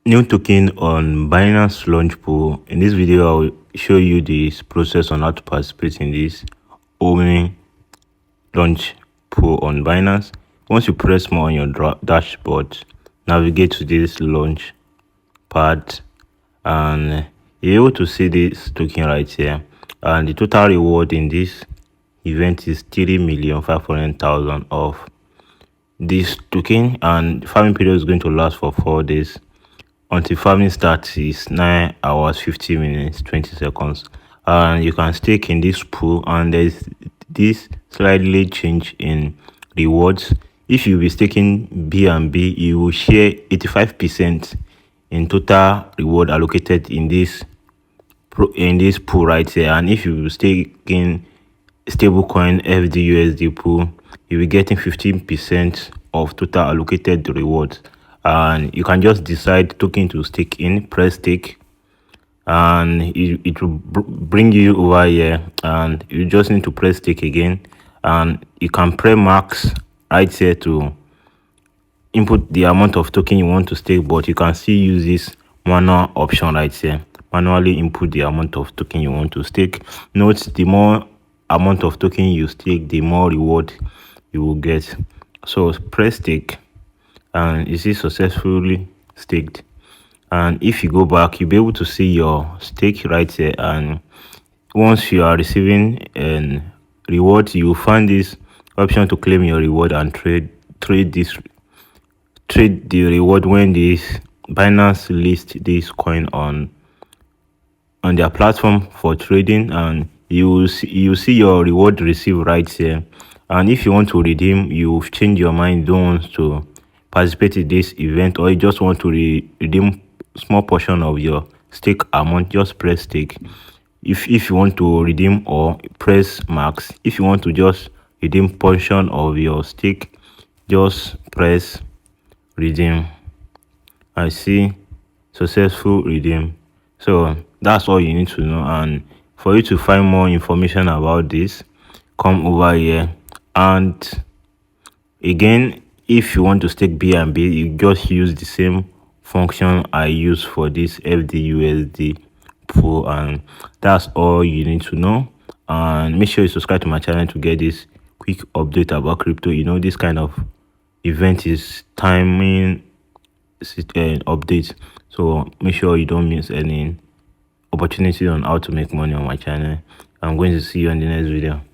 New token on Binance Launchpool. In this video, I will show you this process on how to participate in this Omni Launchpool on Binance. Once you press more on your dashboard, navigate to this launch pad, and you're able to see this token right here. And the total reward in this event is 3,500,000 of this token, and farming period is going to last for 4 days. Until farming starts is 9 hours 50 minutes 20 seconds, and you can stake in this pool, and there's this slightly change in rewards. If you be staking BNB, you will share 85% in total reward allocated in this pool right here. And if you stake in stablecoin FDUSD pool, you'll be getting 15% of total allocated rewards. And you can just decide token to stake in, press stake, and it will bring you over here, and you just need to press stake again, and you can press max right here to input the amount of token you want to stake. But you can still use this manual option right here, manually input the amount of token you want to stake. Note, the more amount of token you stake, the more reward you will get. So press stake, and you see successfully staked. And if you go back, you'll be able to see your stake right here. And once you are receiving a reward, you will find this option to claim your reward and trade the reward when this Binance list this coin on their platform for trading. And you see your reward received right here. And if you want to redeem, you've changed your mind, don't want to participate in this event, or you just want to redeem small portion of your stake amount, just press stake. If you want to redeem, or press max. If you want to just redeem portion of your stake, just press redeem. I see successful redeem. So that's all you need to know. And for you to find more information about this, come over here. And again, if you want to stake BNB, you just use the same function I use for this FDUSD pool, and that's all you need to know. And make sure you subscribe to my channel to get this quick update about crypto. You know, this kind of event is timing updates, so make sure you don't miss any opportunity on how to make money on my channel. I'm going to see you on the next video.